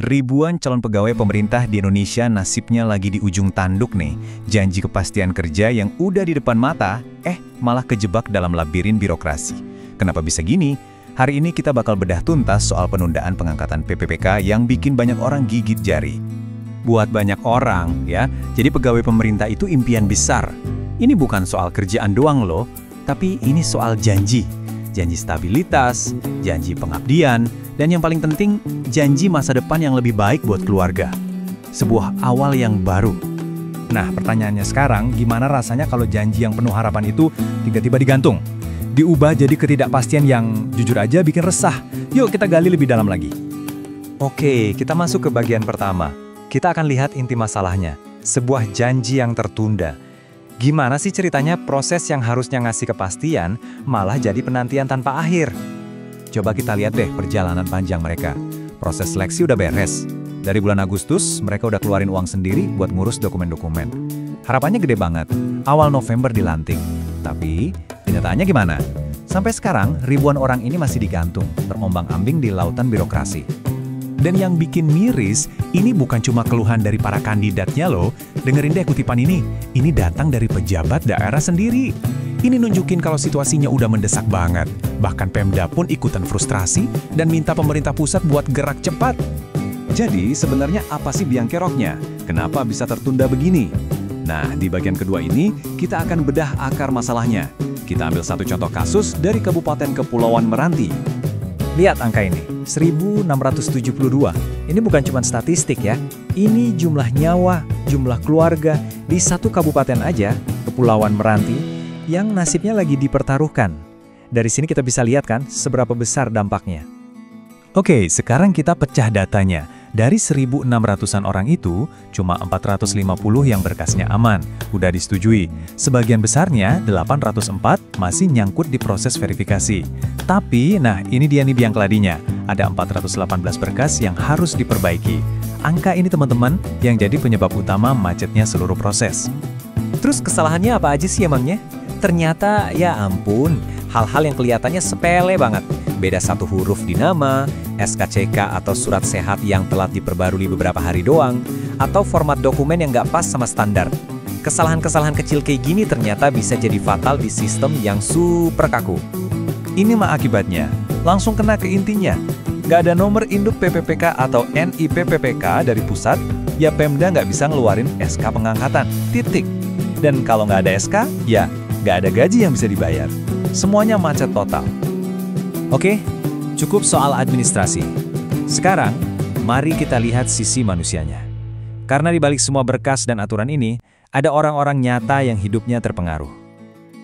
Ribuan calon pegawai pemerintah di Indonesia nasibnya lagi di ujung tanduk nih. Janji kepastian kerja yang udah di depan mata, malah kejebak dalam labirin birokrasi. Kenapa bisa gini? Hari ini kita bakal bedah tuntas soal penundaan pengangkatan PPPK yang bikin banyak orang gigit jari. Buat banyak orang, ya, jadi pegawai pemerintah itu impian besar. Ini bukan soal kerjaan doang loh, tapi ini soal janji. Janji stabilitas, janji pengabdian, dan yang paling penting, janji masa depan yang lebih baik buat keluarga. Sebuah awal yang baru. Nah, pertanyaannya sekarang, gimana rasanya kalau janji yang penuh harapan itu tiba-tiba digantung? Diubah jadi ketidakpastian yang jujur aja bikin resah. Yuk kita gali lebih dalam lagi. Oke, kita masuk ke bagian pertama. Kita akan lihat inti masalahnya. Sebuah janji yang tertunda. Gimana sih ceritanya proses yang harusnya ngasih kepastian malah jadi penantian tanpa akhir? Coba kita lihat deh perjalanan panjang mereka. Proses seleksi udah beres. Dari bulan Agustus, mereka udah keluarin uang sendiri buat ngurus dokumen-dokumen. Harapannya gede banget. Awal November dilantik. Tapi, kenyataannya gimana? Sampai sekarang, ribuan orang ini masih digantung, terombang-ambing di lautan birokrasi. Dan yang bikin miris, ini bukan cuma keluhan dari para kandidatnya loh. Dengerin deh kutipan ini. Ini datang dari pejabat daerah sendiri. Ini nunjukin kalau situasinya udah mendesak banget. Bahkan Pemda pun ikutan frustrasi dan minta pemerintah pusat buat gerak cepat. Jadi sebenarnya apa sih biang keroknya? Kenapa bisa tertunda begini? Nah, di bagian kedua ini kita akan bedah akar masalahnya. Kita ambil satu contoh kasus dari Kabupaten Kepulauan Meranti. Lihat angka ini, 1672. Ini bukan cuma statistik ya. Ini jumlah nyawa, jumlah keluarga di satu kabupaten aja, Kepulauan Meranti, yang nasibnya lagi dipertaruhkan. Dari sini kita bisa lihat kan seberapa besar dampaknya. Oke, sekarang kita pecah datanya. Dari 1.600-an orang itu, cuma 450 yang berkasnya aman, udah disetujui. Sebagian besarnya, 804, masih nyangkut di proses verifikasi. Tapi, nah ini dia nih biang keladinya. Ada 418 berkas yang harus diperbaiki. Angka ini teman-teman yang jadi penyebab utama macetnya seluruh proses. Terus kesalahannya apa aja sih emangnya? Ternyata, ya ampun, hal-hal yang kelihatannya sepele banget. Beda satu huruf di nama, SKCK atau surat sehat yang telat diperbarui beberapa hari doang, atau format dokumen yang nggak pas sama standar. Kesalahan-kesalahan kecil kayak gini ternyata bisa jadi fatal di sistem yang super kaku. Ini mah akibatnya, langsung kena ke intinya. Nggak ada nomor induk PPPK atau NIP PPK dari pusat, ya Pemda nggak bisa ngeluarin SK pengangkatan, titik. Dan kalau nggak ada SK, ya nggak ada gaji yang bisa dibayar. Semuanya macet total. Oke, cukup soal administrasi. Sekarang, mari kita lihat sisi manusianya. Karena di balik semua berkas dan aturan ini, ada orang-orang nyata yang hidupnya terpengaruh.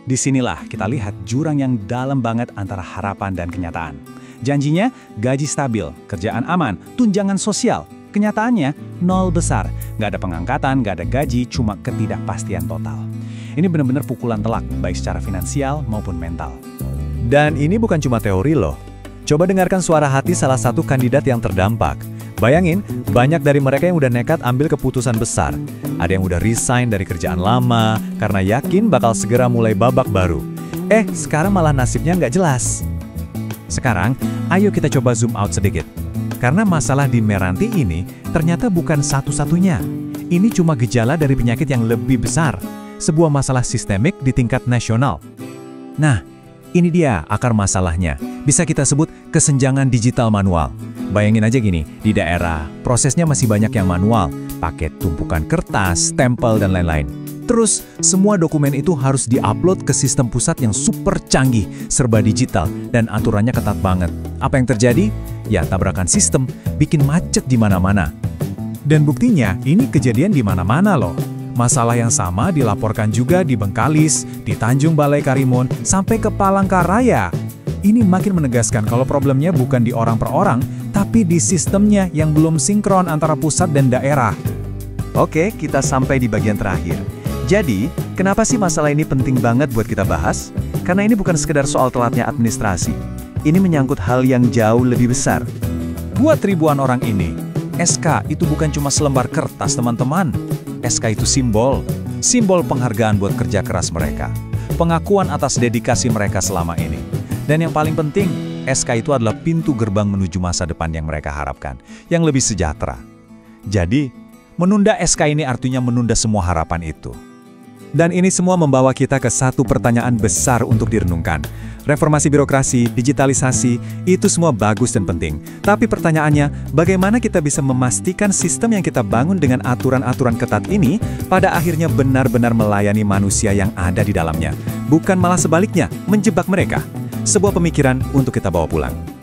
Disinilah kita lihat jurang yang dalam banget antara harapan dan kenyataan. Janjinya, gaji stabil, kerjaan aman, tunjangan sosial. Kenyataannya, nol besar. Nggak ada pengangkatan, nggak ada gaji, cuma ketidakpastian total. Ini benar-benar pukulan telak, baik secara finansial maupun mental. Dan ini bukan cuma teori loh. Coba dengarkan suara hati salah satu kandidat yang terdampak. Bayangin, banyak dari mereka yang udah nekat ambil keputusan besar. Ada yang udah resign dari kerjaan lama, karena yakin bakal segera mulai babak baru. Sekarang malah nasibnya nggak jelas. Sekarang, ayo kita coba zoom out sedikit. Karena masalah di Meranti ini ternyata bukan satu-satunya. Ini cuma gejala dari penyakit yang lebih besar. Sebuah masalah sistemik di tingkat nasional. Nah, ini dia akar masalahnya. Bisa kita sebut kesenjangan digital manual. Bayangin aja gini, di daerah, prosesnya masih banyak yang manual. Pakai tumpukan kertas, stempel, dan lain-lain. Terus, semua dokumen itu harus diupload ke sistem pusat yang super canggih, serba digital, dan aturannya ketat banget. Apa yang terjadi? Ya, tabrakan sistem, bikin macet di mana-mana. Dan buktinya, ini kejadian di mana-mana loh. Masalah yang sama dilaporkan juga di Bengkalis, di Tanjung Balai Karimun, sampai ke Palangkaraya. Ini makin menegaskan kalau problemnya bukan di orang per orang, tapi di sistemnya yang belum sinkron antara pusat dan daerah. Oke, kita sampai di bagian terakhir. Jadi, kenapa sih masalah ini penting banget buat kita bahas? Karena ini bukan sekedar soal telatnya administrasi. Ini menyangkut hal yang jauh lebih besar. Buat ribuan orang ini, SK itu bukan cuma selembar kertas, teman-teman. SK itu simbol penghargaan buat kerja keras mereka, pengakuan atas dedikasi mereka selama ini. Dan yang paling penting, SK itu adalah pintu gerbang menuju masa depan yang mereka harapkan, yang lebih sejahtera. Jadi, menunda SK ini artinya menunda semua harapan itu. Dan ini semua membawa kita ke satu pertanyaan besar untuk direnungkan. Reformasi birokrasi, digitalisasi, itu semua bagus dan penting. Tapi pertanyaannya, bagaimana kita bisa memastikan sistem yang kita bangun dengan aturan-aturan ketat ini pada akhirnya benar-benar melayani manusia yang ada di dalamnya, bukan malah sebaliknya, menjebak mereka? Sebuah pemikiran untuk kita bawa pulang.